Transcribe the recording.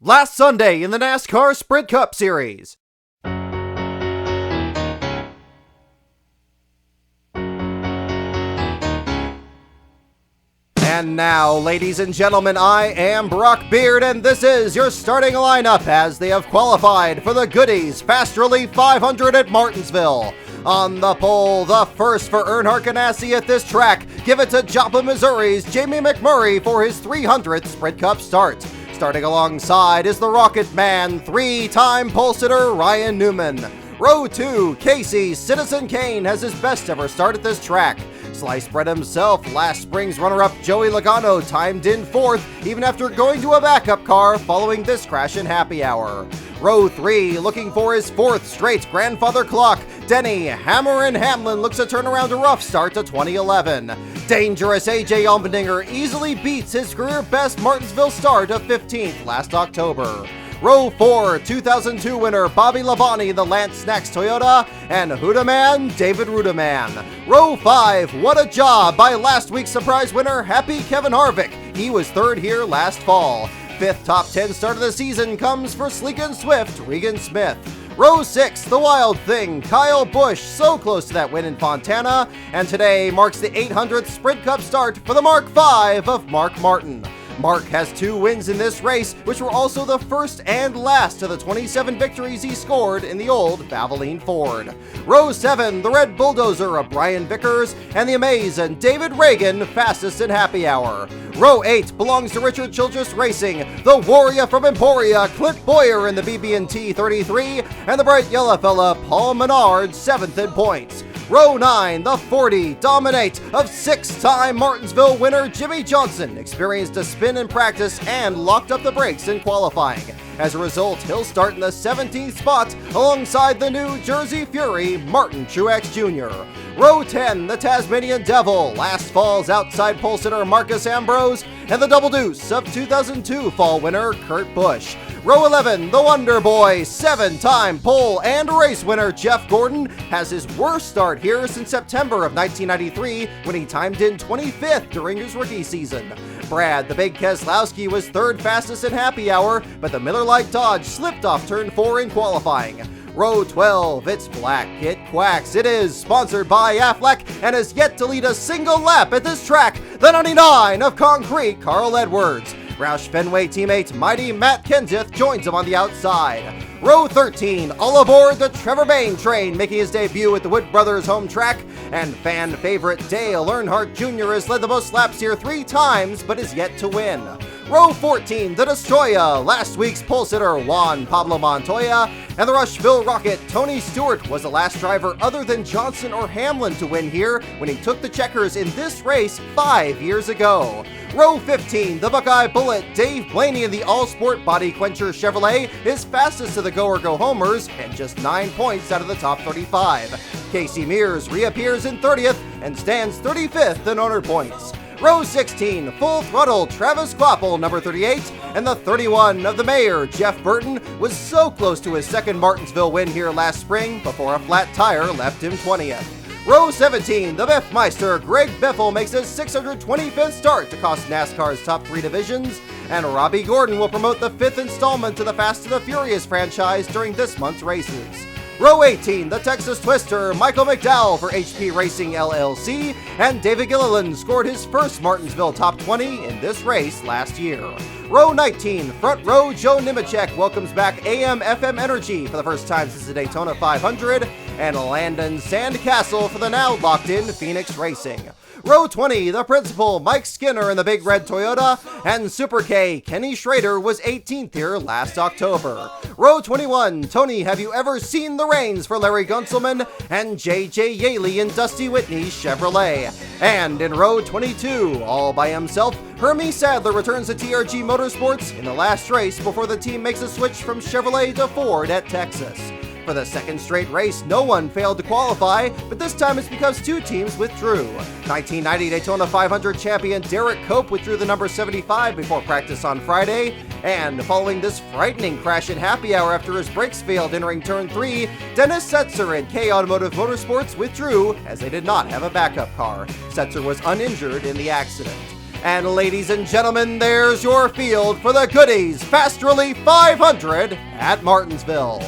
Last Sunday in the NASCAR Sprint Cup Series. And now, ladies and gentlemen, I am Brock Beard, and this is your starting lineup as they have qualified for the Goody's Fast Rally 500 at Martinsville. On the pole, the first for Earnhardt Ganassi at this track. Give it to Joplin, Missouri's Jamie McMurray for his 300th Sprint Cup start. Starting alongside is the Rocket Man, three-time pole sitter Ryan Newman. Row 2, Casey Citizen Kane has his best ever start at this track. Sliced bread himself, last spring's runner-up Joey Logano timed in 4th, even after going to a backup car following this crash in happy hour. Row 3, looking for his 4th straight grandfather clock, Denny Hammer and Hamlin looks to turn around a rough start to 2011. Dangerous AJ Allmendinger easily beats his career best Martinsville start of 15th last October. Row 4, 2002 winner Bobby Labonte, the Lance Snacks Toyota, and REUTIMANN, David REUTIMANN. Row 5, what a job by last week's surprise winner, Happy Kevin Harvick. He was 3rd here last fall. 5th top 10 start of the season comes for sleek and swift Regan Smith. Row 6, the wild thing, Kyle Busch, so close to that win in Fontana, and today marks the 800th Sprint Cup start for the Mark V of Mark Martin. Mark has 2 wins in this race, which were also the first and last of the 27 victories he scored in the old Valvoline Ford. Row 7, the Red Bulldozer of Brian Vickers, and the amazing David Regan, fastest in happy hour. Row 8 belongs to Richard Childress Racing, the Warrior from Emporia, Clint Boyer in the BB&T 33, and the bright yellow fella Paul Menard, 7th in points. Row 9, the 40 Dominate of 6-time Martinsville winner Jimmy Johnson experienced a spin in practice and locked up the brakes in qualifying. As a result, he'll start in the 17th spot alongside the New Jersey Fury, Martin Truex Jr. Row 10, the Tasmanian Devil, last fall's outside pole sitter Marcus Ambrose, and the Double Deuce of 2002 fall winner Kurt Busch. Row 11, the Wonder Boy, 7-time pole and race winner Jeff Gordon has his worst start here since September of 1993 when he timed in 25th during his rookie season. Brad, the Big Keselowski, was 3rd fastest in happy hour, but the Miller Lite Dodge slipped off turn 4 in qualifying. Row 12, it's Black It Quacks. It is sponsored by Aflac and has yet to lead a single lap at this track, the 99 of Concrete, Carl Edwards. Roush Fenway teammate Mighty Matt Kenseth joins him on the outside. Row 13, all aboard the Trevor Bayne train, making his debut at the Wood Brothers home track, and fan favorite Dale Earnhardt Jr. has led the most laps here 3 times, but is yet to win. Row 14, the Destroyer, last week's pole sitter Juan Pablo Montoya, and the Rushville Rocket Tony Stewart was the last driver other than Johnson or Hamlin to win here when he took the checkers in this race 5 years ago. Row 15, the Buckeye Bullet Dave Blaney in the all-sport body quencher Chevrolet is fastest of the go-or-go-homers and just 9 points out of the top 35. Casey Mears reappears in 30th and stands 35th in owner points. Row 16, Full Throttle Travis Kvapil, number 38, and the 31 of the mayor, Jeff Burton, was so close to his 2nd Martinsville win here last spring before a flat tire left him 20th. Row 17, the Biffmeister, Greg Biffle makes his 625th start to cost NASCAR's top 3 divisions, and Robbie Gordon will promote the 5th installment to the Fast and the Furious franchise during this month's races. Row 18, the Texas Twister, Michael McDowell for HP Racing LLC, and David Gilliland scored his first Martinsville top 20 in this race last year. Row 19, Front Row Joe Nemechek welcomes back AM/FM Energy for the first time since the Daytona 500, and Landon Sandcastle for the now locked-in Phoenix Racing. Row 20, the principal, Mike Skinner in the Big Red Toyota, and Super K, Kenny Schrader was 18th here last October. Row 21, Tony, have you ever seen the reins for Larry Gunselman, and JJ Yaley in Dusty Whitney's Chevrolet. And in row 22, all by himself, Hermie Sadler returns to TRG Motorsports in the last race before the team makes a switch from Chevrolet to Ford at Texas. For the 2nd straight race, no one failed to qualify, but this time it's because 2 teams withdrew. 1990 Daytona 500 champion Derek Cope withdrew the number 75 before practice on Friday, and following this frightening crash at happy hour after his brakes failed entering turn 3, Dennis Setzer and K Automotive Motorsports withdrew as they did not have a backup car. Setzer was uninjured in the accident. And ladies and gentlemen, there's your field for the Goodies Fast Relief 500 at Martinsville.